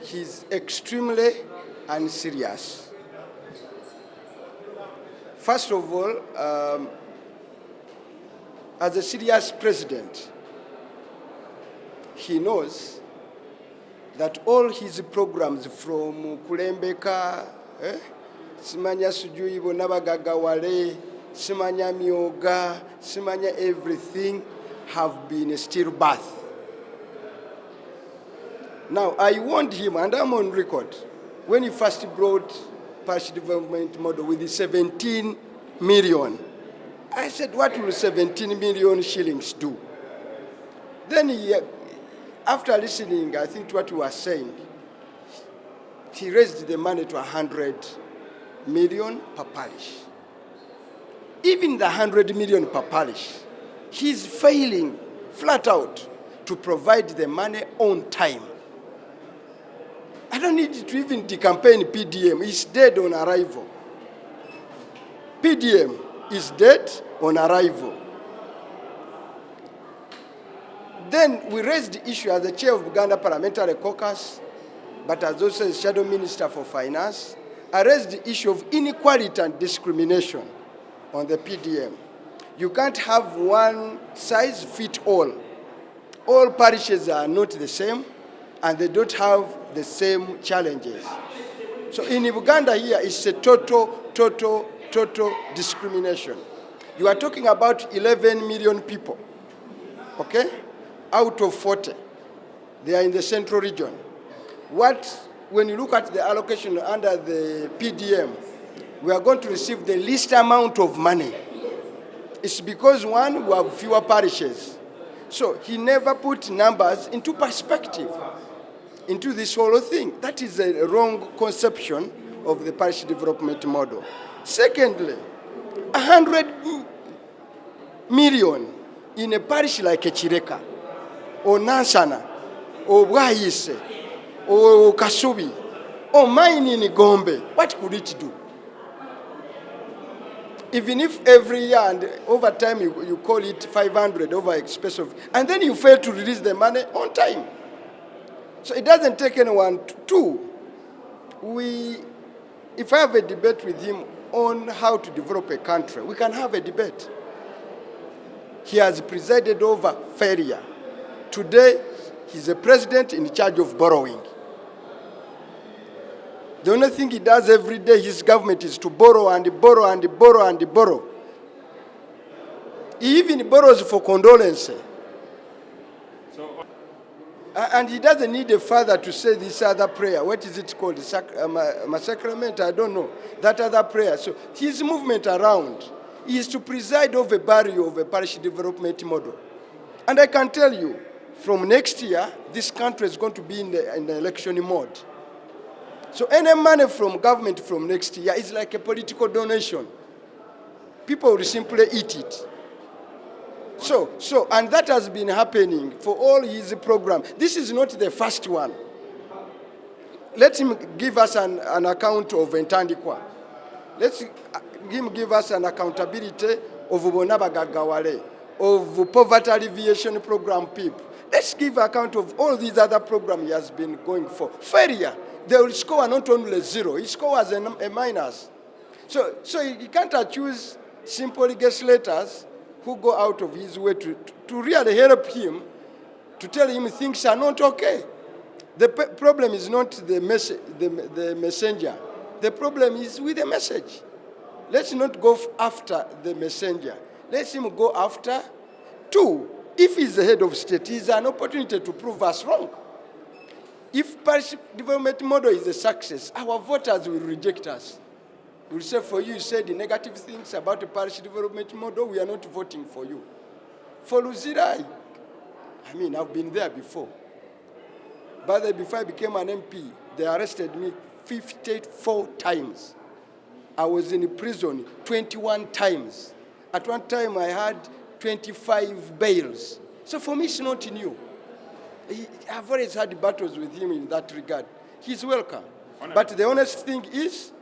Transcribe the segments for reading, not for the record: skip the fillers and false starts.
he's extremely unserious. First of all, as a serious president, he knows that all his programs from Kulembeka, Simanya Sujui Bonabagagawale, Simanya Myoga, Simanya everything have been a stillbirth. Now, I warned him, and I'm on record, when he first brought parish development model with the 17 million. I said, what will 17 million shillings do? Then he, after listening, I think to what he was saying, he raised the money to 100 million per parish. Even the 100 million per parish, he's failing flat out to provide the money on time. I don't need to even decampaign PDM. It's dead on arrival. PDM is dead on arrival. Then we raised the issue as the chair of Uganda Parliamentary Caucus, but as also as Shadow Minister for Finance, I raised the issue of inequality and discrimination on the PDM. You can't have one size fit all. All parishes are not the same, and they don't have the same challenges. So in Uganda here, it's a total discrimination. You are talking about 11 million people, okay? Out of 40, they are in the central region. When you look at the allocation under the PDM, we are going to receive the least amount of money. It's because, one, we have fewer parishes. So he never put numbers into perspective, into this whole thing. That is a wrong conception of the parish development model. Secondly, 100 million in a parish like Echireka, or Nansana, or Bwayise, or Kasubi, or mine in Gombe, what could it do? Even if every year and over time you call it 500 over expensive, and then you fail to release the money on time. So it doesn't take anyone to. If I have a debate with him on how to develop a country, we can have a debate. He has presided over failure. Today, he's a president in charge of borrowing. The only thing he does every day, his government, is to borrow and borrow and borrow and borrow. He even borrows for condolence. And he doesn't need a father to say this other prayer. What is it called? Sacrament? I don't know. That other prayer. So his movement around is to preside over barrier of a parish development model. And I can tell you, from next year, this country is going to be in the election mode. So any money from government from next year is like a political donation. People will simply eat it. And that has been happening for all his programs. This is not the first one. Let him give us an account of Entandikwa. Let him give us an accountability of Bonabagagawale, of Poverty Alleviation Program PIP. Let's give account of all these other programs he has been going for. Failure, they will score not only 0, he scores a minus. So he can't accuse simple legislators who go out of his way to really help him, to tell him things are not okay. The problem is not the messenger. The problem is with the message. Let's not go after the messenger. Let him go after. 2, if he's the head of state, he's an opportunity to prove us wrong. If parish development model is a success, our voters will reject us. We'll say, for you said the negative things about the parish development model, we are not voting for you. For Luzira, I've been there before. But before I became an MP, they arrested me 54 times. I was in prison 21 times. At one time, I had 25 bails. So for me, it's not new. I've always had battles with him in that regard. He's welcome. But the honest thing is,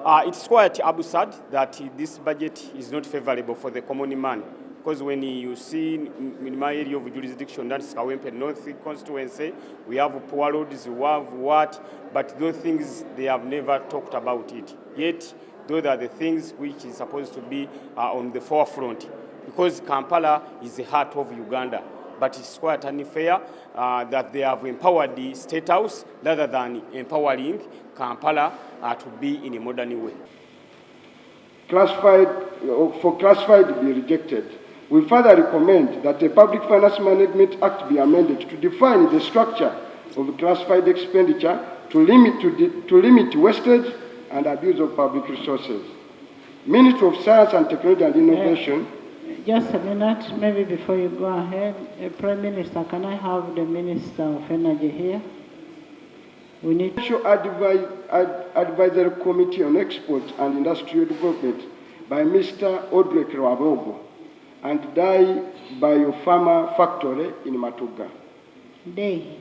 it's quite absurd that this budget is not favorable for the common man. because when you see in my area of jurisdiction, that's Kawempe North constituency, we have poor roads, we have what, but those things, they have never talked about it. Yet, those are the things which is supposed to be on the forefront, because Kampala is the heart of Uganda. But it's quite unfair that they have empowered the State House rather than empowering Kampala to be in a modern way. For classified to be rejected, we further recommend that the Public Finance Management Act be amended to define the structure of classified expenditure to limit wastage and abuse of public resources. Ministry of Science and Technology and Innovation. Just a minute, maybe before you go ahead, Prime Minister, can I have the Minister of Energy here? We need Advisory Committee on Exports and Industrial Development by Mr. Audit Rwabogo and Dai Biopharma Factory in Matuga. Day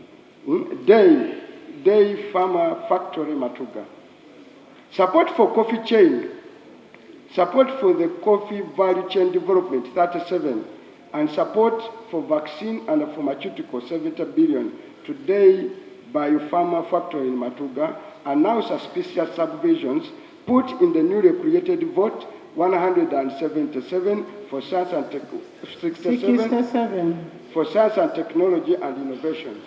Pharma Factory Matuga. Support for coffee chain. Support for the coffee value chain development, 37, and support for vaccine and pharmaceutical, 70 billion. Today, Biopharma Factory in Matuga, and now suspicious subdivisions put in the newly created vote, 177 for science and 67 for science and technology and innovations.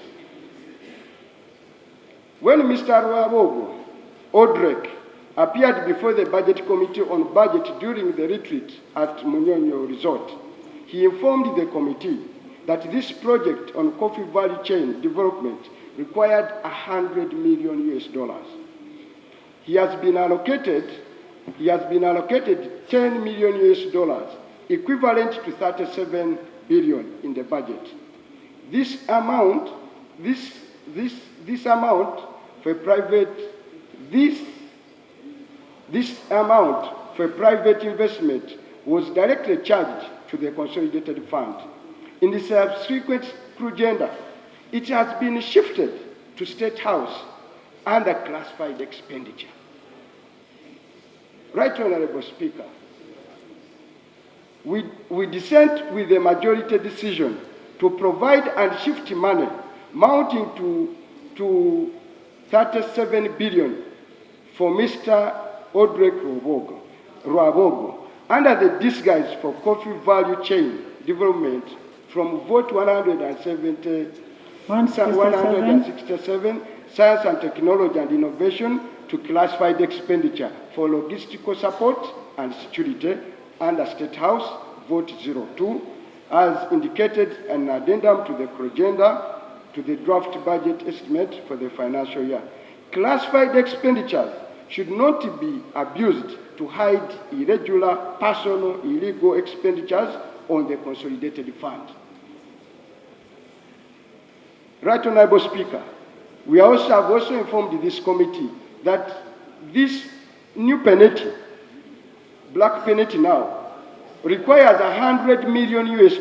When Mr. Rwabogo Odrek appeared before the Budget Committee on Budget during the retreat at Munyonyo Resort, he informed the committee that this project on coffee value chain development required $100 million US. He has been allocated 10 million US, equivalent to 37 billion in the budget. This amount for private investment was directly charged to the consolidated fund. In the subsequent agenda, it has been shifted to State House under classified expenditure. Right Honorable Speaker, we dissent with the majority decision to provide and shift money mounting to 37 billion for Mr. Audrey Rwabogo under the disguise for coffee value chain development from vote 167, science and technology and innovation, to classified expenditure for logistical support and security under State House vote 02, as indicated in an addendum to the agenda to the draft budget estimate for the financial year. Classified expenditures should not be abused to hide irregular, personal, illegal expenditures on the consolidated fund. Right Honorable Speaker, we have also informed this committee that this new penalty, black penalty now, requires $100 million US.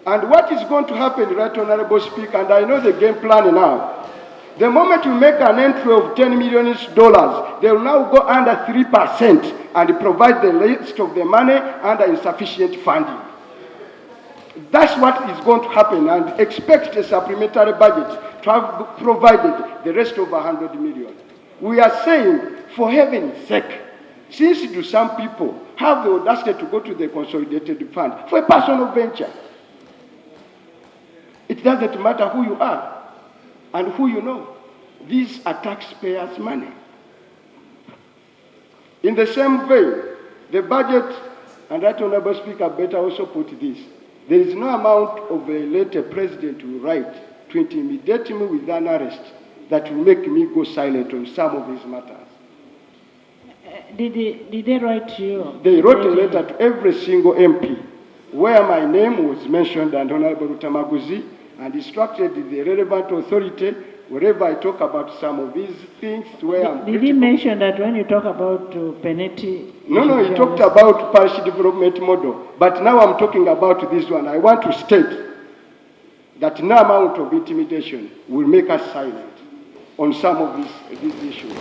And what is going to happen, Right Honorable Speaker, and I know the game plan now, the moment you make an entry of $10 million US, they will now go under 3% and provide the rest of the money under insufficient funding. That's what is going to happen, and expect a supplementary budget to have provided the rest of 100 million. We are saying, for heaven's sake, since do some people have the audacity to go to the consolidated fund for a personal venture? It doesn't matter who you are and who you know. These are taxpayers' money. In the same way, the budget, and Right Honorable Speaker better also put this, there is no amount of a letter president will write to intimidate me with an arrest that will make me go silent on some of these matters. Did they write to you? They wrote a letter to every single MP where my name was mentioned, and Honorable Rutamaguzi, and instructed the relevant authority wherever I talk about some of these things where Did he mention that when you talk about penalty? No, he talked about parish development model. But now I'm talking about this one. I want to state that no amount of intimidation will make us silent on some of these issues.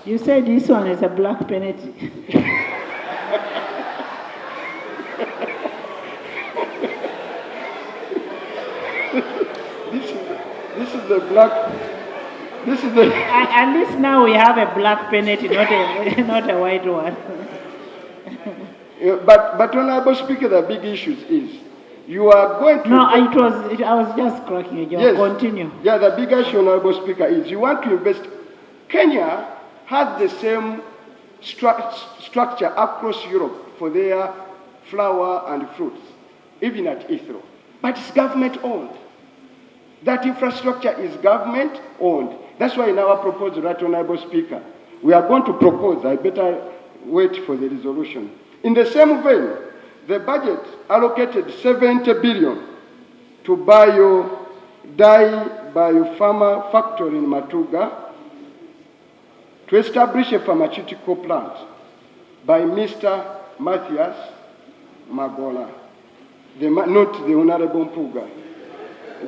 You said this one is a black penalty. This is the black. This is the. At least now we have a black penalty, not a white one. But Honorable Speaker, the big issue is you are going to. No, I was just cracking a joke. Yes. Continue. Yeah, the big issue, Honorable Speaker, is you want to invest. Kenya has the same structure across Europe for their flour and fruits, even at Heathrow. But it's government owned. That infrastructure is government owned. That's why in our proposal, right, Honorable Speaker, we are going to propose, I better wait for the resolution. In the same vein, the budget allocated 70 billion to biopharma factory in Matuga to establish a pharmaceutical plant by Mr. Matthias Magola, not the Honorable Mpuga,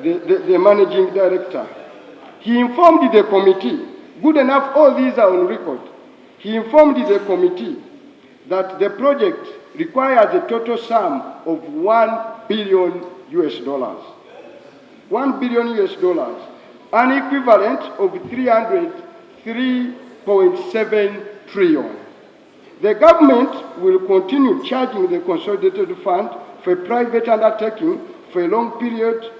the managing director. He informed the committee, good enough, all these are on record. He informed the committee that the project requires a total sum of $1 billion US. $1 billion US, an equivalent of 3.7 trillion. The government will continue charging the consolidated fund for a private undertaking for a long period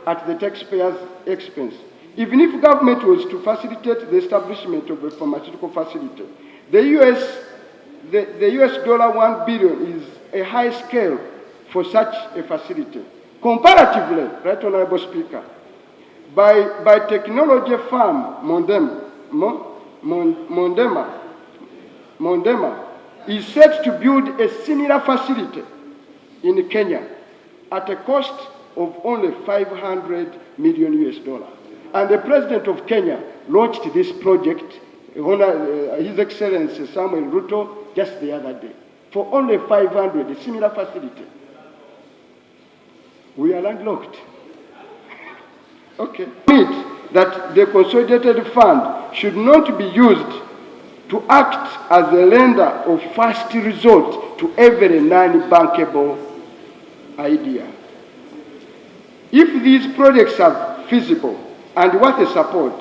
at the taxpayer's expense. Even if government was to facilitate the establishment of a pharmaceutical facility, the US dollar $1 billion is a high scale for such a facility. Comparatively, right, Honorable Speaker, by technology firm Mondema is set to build a similar facility in Kenya at a cost of only $500 million US. And the President of Kenya launched this project, His Excellency Samuel Ruto, just the other day, for only 500, a similar facility. We are landlocked. Okay. That the consolidated fund should not be used to act as a lender of first resort to every non-bankable idea. If these projects are feasible and worth the support,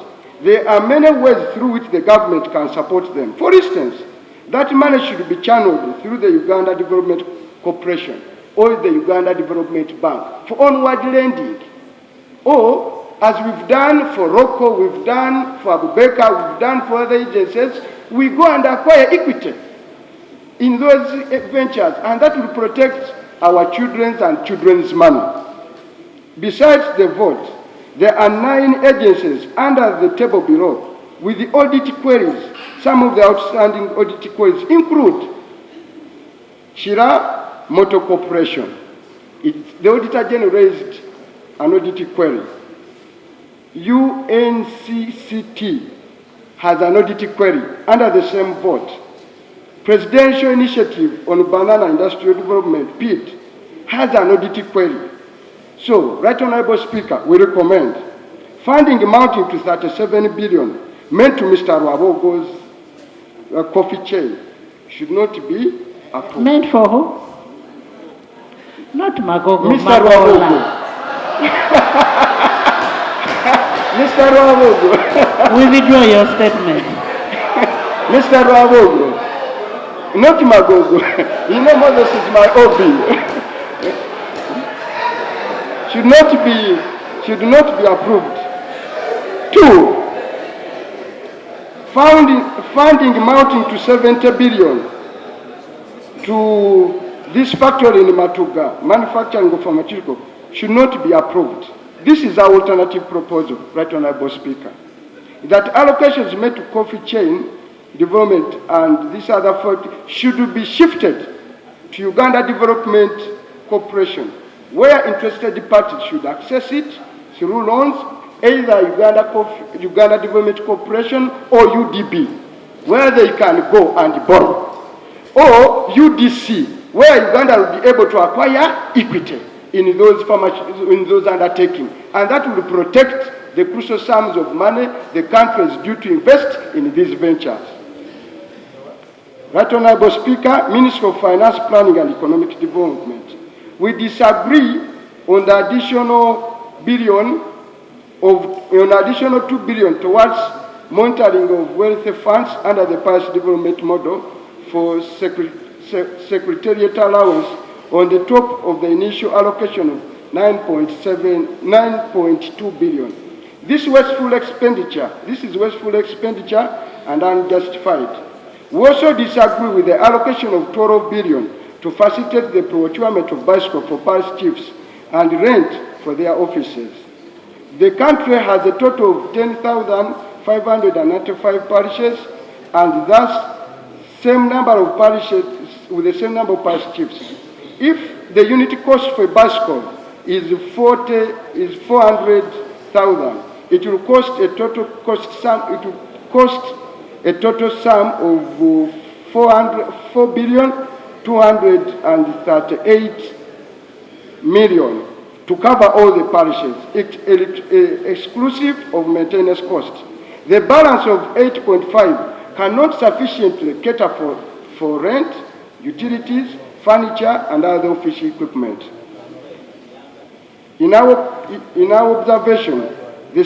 there are many ways through which the government can support them. For instance, that money should be channeled through the Uganda Development Corporation or the Uganda Development Bank for onward lending. Or, as we've done for ROCO, we've done for Abubeka, we've done for other agencies, we go and acquire equity in those ventures, and that will protect our children's and children's money. Besides the vote, there are 9 agencies under the table below with the audit queries. Some of the outstanding audit queries include Shira Motor Corporation. The Auditor General raised an audit query. UNCCT has an audit query under the same vote. Presidential Initiative on Banana Industrial Development, PID, has an audit query. So, Right Honorable Speaker, we recommend funding amounting to 37 billion meant to Mr. Rwabogo's coffee chain should not be approved. Meant for who? Not Magogo. Mr. Rwabogo. Mr. Rwabogo. We withdraw your statement. Mr. Rwabogo. Not Magogo. You know Moses is my OB. should not be approved. 2, funding amounting to 70 billion to this factory in Matuga, manufacturing of pharmaceutical, should not be approved. This is our alternative proposal, Right Honorable Speaker. That allocations made to coffee chain development and this other should be shifted to Uganda Development Corporation, where interested parties should access it through loans, either Uganda Development Corporation or UDB, where they can go and borrow, or UDC, where Uganda will be able to acquire equity in those undertakings, and that will protect the crucial sums of money the country is due to invest in these ventures. Right Honorable Speaker, Minister of Finance, Planning and Economic Development, we disagree on the additional billion an additional 2 billion towards monitoring of wealthy funds under the parish development model for secretariat allowance on the top of the initial allocation of 9.2 billion. This is wasteful expenditure and unjustified. We also disagree with the allocation of 12 billion to facilitate the procurement of bicycles for parish chiefs and rent for their offices. The country has a total of 10,595 parishes, and thus same number of parishes with the same number of parish chiefs. If the unit cost for a bicycle is 400,000, it will cost a total sum of 4,238 million to cover all the parishes, exclusive of maintenance costs. The balance of 8.5 cannot sufficiently cater for rent, utilities, furniture, and other office equipment. In our observation, the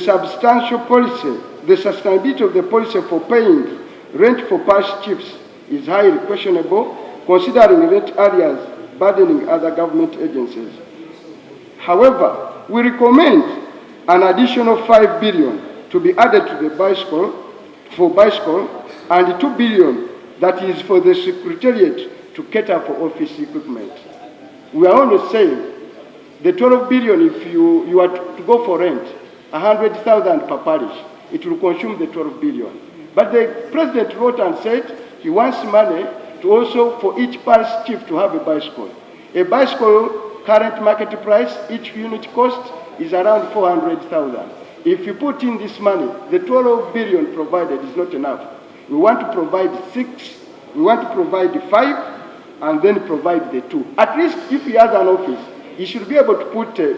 sustainability of the policy for paying rent for parish chiefs is highly questionable, considering rent areas burdening other government agencies. However, we recommend an additional 5 billion to be added to the bicycle and 2 billion that is for the secretariat to cater for office equipment. We are only saying the 12 billion, if you are to go for rent, 100,000 per parish, it will consume the 12 billion. But the president wrote and said he wants money to also for each parish chief to have a bicycle. A bicycle current market price, each unit cost is around 400,000. If you put in this money, the 12 billion provided is not enough. We want to provide 6, we want to provide 5, and then provide the 2. At least if he has an office, he should be able to put a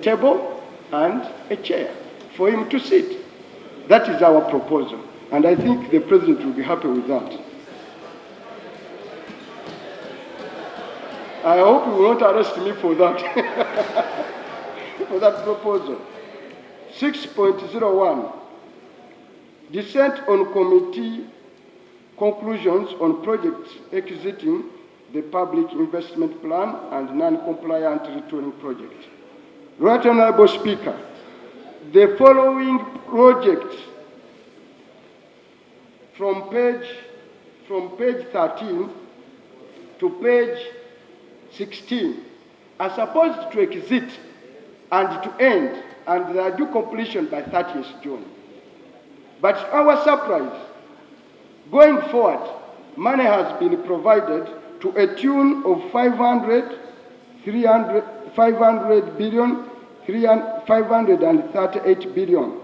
table and a chair for him to sit. That is our proposal, and I think the president will be happy with that. I hope you will not arrest me for that, for that proposal. 6.01, dissent on committee conclusions on projects exiting the public investment plan and non-compliant retooling project. Right Honorable Speaker, the following projects from page 13 to page 16 are supposed to exit and to end and their due completion by 30th June. But to our surprise, going forward, money has been provided to a tune of 538 billion.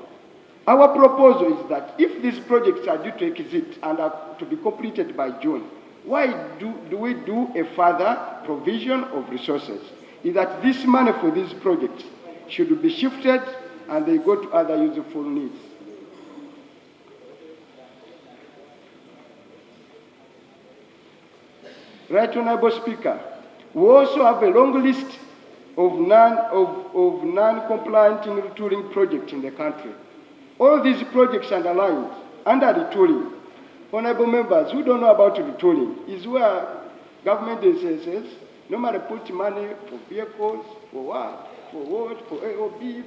Our proposal is that if these projects are due to exit and are to be completed by June, why do we do a further provision of resources? Is that this money for these projects should be shifted and they go to other useful needs. Right Honorable Speaker, we also have a long list of non-compliant retooling projects in the country. All these projects underlined under retooling. Honorable members who don't know about retooling is where government agencies normally put money for vehicles, for what? For what? For AOB,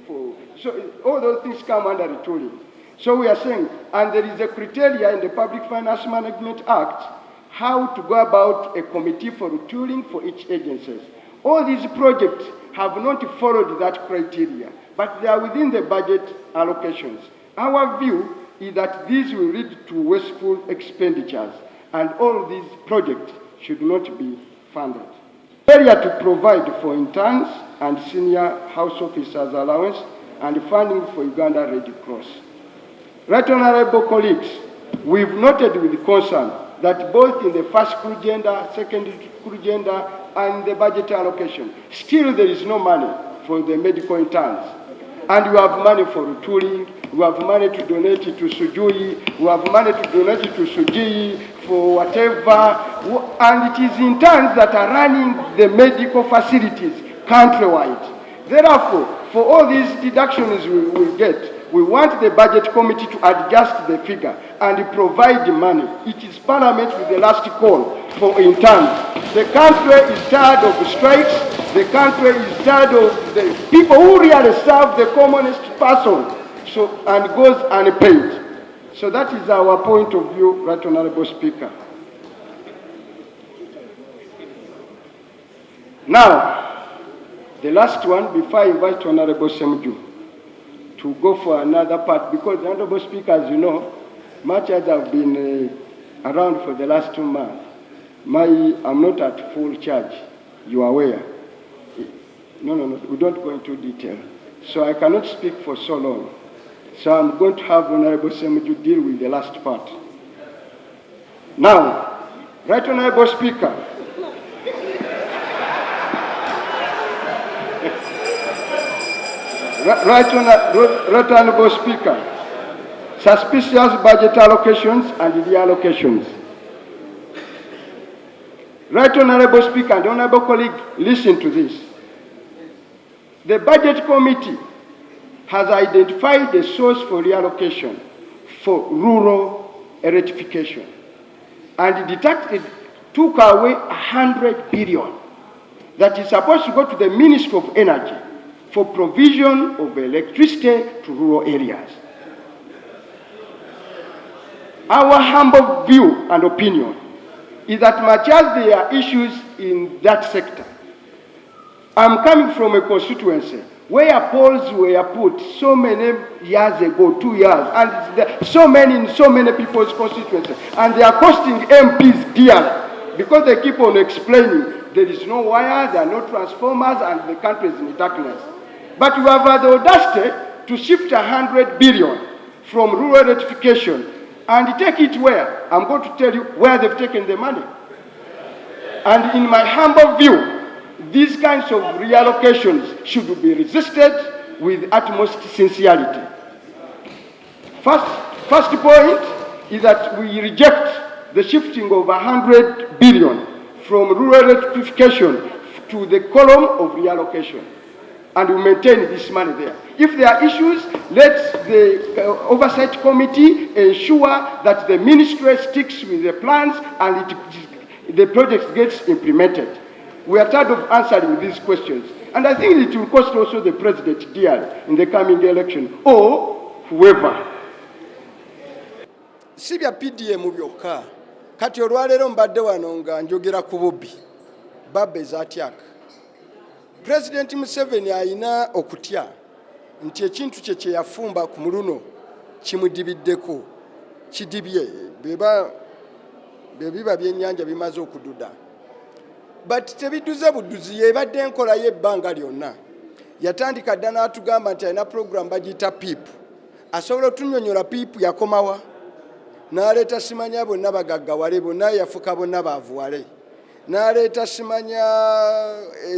so all those things come under retooling. So we are saying, and there is a criteria in the Public Finance Management Act how to go about a committee for retooling for each agency. All these projects have not followed that criteria, but they are within the budget allocations. Our view is that these will lead to wasteful expenditures, and all these projects should not be funded. Failure to provide for interns and senior house officers allowance and funding for Uganda Red Cross. Right Honorable colleagues, we've noted with concern that both in the first crew gender, second crew gender, and the budget allocation, still there is no money for the medical interns. And you have money for retooling, you have money to donate to Sujui, you have money to donate to Sujii, for whatever, and it is interns that are running the medical facilities countrywide. Therefore, for all these deductions we get, we want the budget committee to adjust the figure and provide the money. It is Parliament with the last call for interns. The country is tired of strikes. The country is tired of the people who really serve the commonest person, and goes unpaid. So that is our point of view, Right Honourable Speaker. Now, the last one, before I invite Honourable Semju to go for another part, because Honourable Speaker, as you know, much as I've been around for the last 2 months, I'm not at full charge. You are aware. No, we don't go into detail. So I cannot speak for so long. So I'm going to have Honourable Semju deal with the last part. Now, Right Honourable Speaker, Right Honourable Speaker, suspicious budget allocations and reallocations. Right Honourable Speaker and Honourable colleague, listen to this. The Budget Committee has identified the source for reallocation for rural electrification and took away 100 billion that is supposed to go to the Ministry of Energy for provision of electricity to rural areas. Our humble view and opinion is that much as there are issues in that sector, I'm coming from a constituency where polls were put so many years ago, 2 years, and so many in so many people's constituencies, and they are costing MPs dearly because they keep on explaining there is no wires, there are no transformers, and the country is in darkness. But you have the audacity to shift 100 billion from rural electrification and take it where? I'm going to tell you where they've taken the money. And in my humble view, these kinds of reallocations should be resisted with utmost sincerity. First point is that we reject the shifting of 100 billion from rural electrification to the column of reallocation, and we maintain this money there. If there are issues, let the Oversight Committee ensure that the ministry sticks with the plans and the project gets implemented. We are tired of answering these questions. And I think it will cost also the president dearly in the coming election, or whoever. Sibya PDM byokka. Kati olwaleero mbadde wano nga njogera ku bubbi. Babba ezaatyaka. President Museveni ayina okutya nti ekintu kye yafumba ku muluno kimudibiddeko, kidibye, biba byennyanja bimaze okududa. But tebiduze budduzi yebadde enkola y'ebbanga lyonna. Yatandika dda n'atugamba nti alina program bagiyita PIP. Asobola otunnyonnyola PIP yakomawa. N'aleeta simanya bonna bagaggawale, bonna yafuka bonna baavuwale. N'aleeta simanya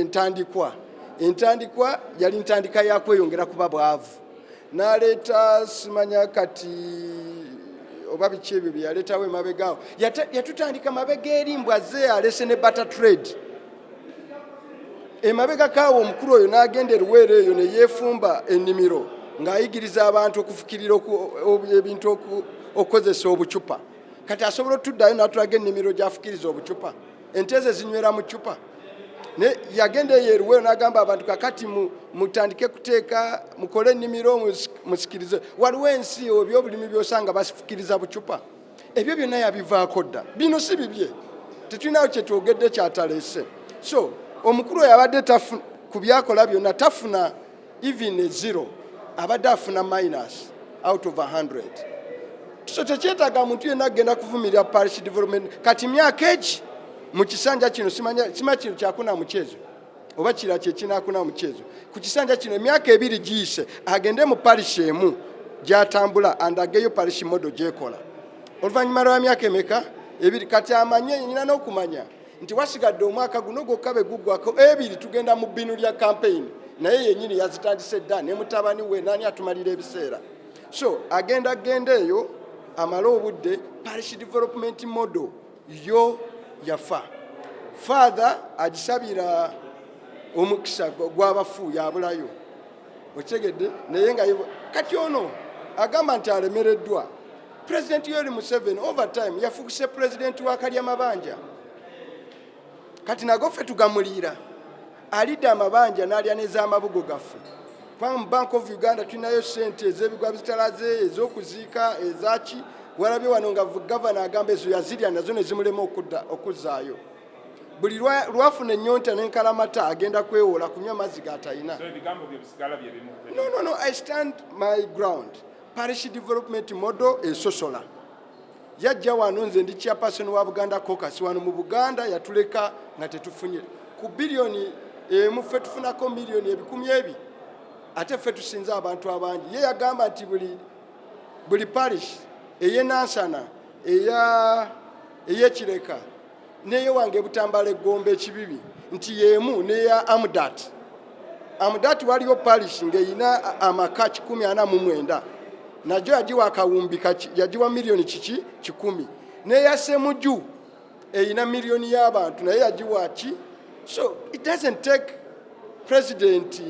entandikwa. Entandikwa yali ntandika ya kweyongera kuba bwavu. N'aleeta simanya kati oba biki ebyo bye yaleetawo emabegaawo. Yatutandika mabega erimbwa ze alese ne butter trade. Emabega kaawo omukulu oyo n'agenda eruweero eyo ne yeefumba ennimiro ng'ayigiriza abantu okufukirira ebintu okukozesa obucupa. Kati asobola otuddayo n'atulaga ennimiro gy'afukiriza obucupa. Ente ze zinywera mu cupa. Ne yagenda eyo eruweero n'agamba abantu kakati mutandike kuteeka mukole ennimiro musikirize. Waliwo ensi ebyobulimi by'osanga basifukiriza bucupa. Ebyo byonna yabivaako dda. Bino si bibye. Tetulinawo kye twogedde kyataleese. So omukulu oyo abadde ku byakola byonna tafuna even a zero. Abadde afuna minus out of 100. So tekyetaaga muntu yenna agenda kuvumirira parish development. Kati myaka egi mu kisanja kino sima kino kyakuna muchezo oba kira kye kinakuna muchezo ku kisanja kino emyaka 2 giyise agende mu parish emu gyatambula andageyo parish model gyekola oluvannyuma lwa myaka emeka 2 kati amanye nyina n'okumanya nti wasigadde omwaka guno gwokabe guggwako 2 tugenda mu bbinu lya campaign naye yennyini yazitandise dda ne mutabani we nani atumalira ebiseera so agenda eyo amala obudde parish development model yo yafa. Father agisabira omukisa gw'abafu yabulayo. okitegedde naye nga kati ono agamba nti alemereddwa. President Museveni over time yafugise president wa Kalyamabanja, kati nago ffe tugamulira alidde amabanja n'alya n'ez'amabugo gaffe. Mu Bank of Uganda tulinayo ssente ez'ebigwa bitalaze, ez'okuziika, ezaki walabye wano nga gavana agamba ezo yazirya nazo ne zimulema okuzzaayo. Buli lwafuna ennyonta n'enkalamata agenda kwewola kunywa amazzi g'atalina. No, I stand my ground. Parish development model esosola. Yajja wano nze ndi chairperson wa Buganda Caucus wano mu Buganda yatuleka nga tetufunye. Ku bilioni emu ffe tufunako milioni ebikumi ebi. Ate ffe tusinza abantu abangi. Ye yagamba nti buli parish ey'Enansana, ey'Ekireka, neyo wange Butambala Egombe Ekibibi, nti yemu neya Amudat. Amudat waliyo parish ng'eyina amaka 149. Najo yajiwa akawumbi yajiwa milioni 10. Neya Semuju eyina milioni y'abantu naye yajiwa ki. So it doesn't take president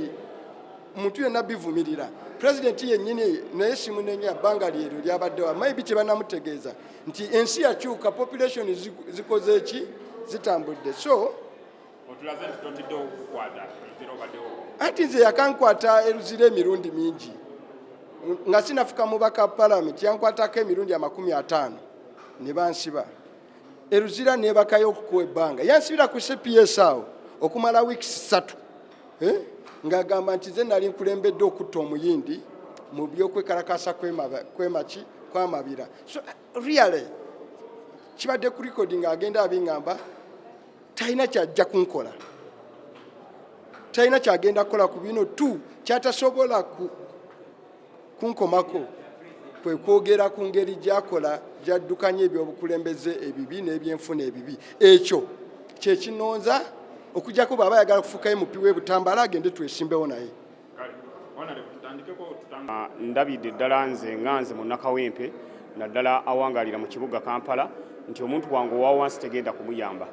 muntu yenna bivumirira. President yennyini naye simunenya bbanga lyeryo lyabaddewo maybe tebanamutegeeza nti ensi yakyuka, population zikoze eki, zitambudde. So ati nze yakankwata eruzira emirundi mingi nga sinafuka mubaka parliament, yankwatako emirundi 50 ne bansiba. Eruzira nebakayo okukuwa ebbanga, yansibira ku CPS awo okumala weeks 3 ng'agamba nti nze nali nkulembedde okutta omuyindi mu by'okwekalakasa kw'amabira. So really kibadde ku recording agenda abiŋŋamba talina kyajja kunkola, talina kyagenda kukola ku bino tu. Kyatasobola kunkomako kwe kwogera ku ngeri gy'akola gy'addukanya ebyobukulembeze ebibi n'ebyenfuna ebibi. Ekyo kye kinonza okujjako bw'aba ayagala kufuukayo mupi w'e Butambala agende twesimbewo naye. Ndabidde ddala nze mu Nakawempe naddala awangalira mu kibuga Kampala nti omuntu wange owa wansi tegenda kumuyamba.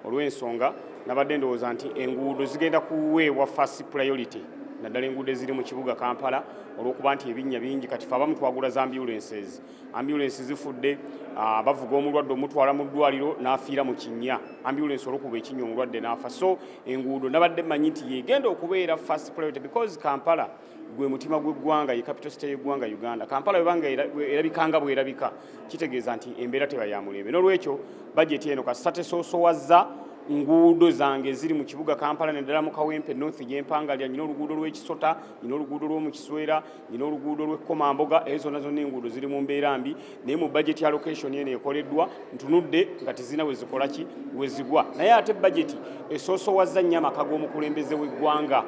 Olw'ensonga nabadde ndowooza nti enguudo zigenda kuweebwa first priority naddala enguudo eziri mu kibuga Kampala olw'okuba nti ebinnya bingi. Kati fe abamu twagula za ambulances zifudde, bavuga omulwadde omutwala mu ddwaliro n'afiira mu kinnya, ambulance olw'okuba ekinnya omulwadde n'afa. So enguudo nabadde mmanyi nti yegenda okubeera first priority because Kampala gwe mutima gw'eggwanga, ye capital city y'eggwanga Uganda. Kampala webanga erabikanga bw'erabika kitegeeza nti embeera teba ya mulembe. N'olwekyo budget eno kasate soosowazza nguudo zange ziri mu kibuga Kampala naddala mu Kawempe North y'empangalya. Nyina oluguudo lw'Ekisota, nyina oluguudo lw'omu Kiswera, nyina oluguudo lw'Ekkomamboga. Ezo nazo n'enguudo ziri mu mbeera mbi, naye mu budget allocation eno ekoleddwa ntunudde nga tezina we zikola ki, we zigwa. Naye ate budget esoosowazza nnyo amaka g'omukulembeze w'eggwanga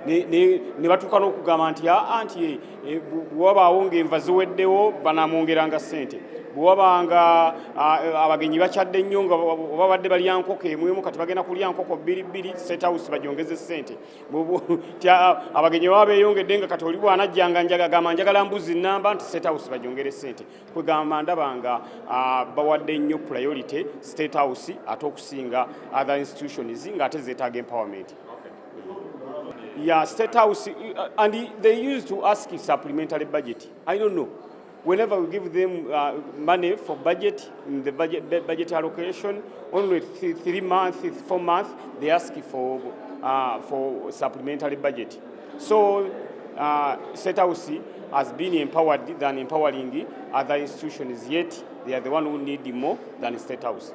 ne batuuka n'okugamba nti anti bwewabaawo ng'enva ziweddewo banamwongeranga ssente, bwewabanga abagenyi bakyadde nnyo nga oba badde balya nkoko emu kati bagenda kulya nkoko 2 State House bajongeze ssente. Abagenyi baba beeyongedde nga kati oli bw'anajjanga agamba njagala mbuzi nnamba nti State House bajongere ssente. Kwegamba ndaba nga bawadde nnyo priority State House ate okusinga other institutions ng'ate zeetaaga empowerment. Yeah, State House, and they used to ask supplementary budget. I don't know. Whenever we give them money for budget, in the budget allocation, only 3 months, 4 months, they ask for supplementary budget. So, State House has been empowered than empowering other institutions, yet they are the one who need more than State House.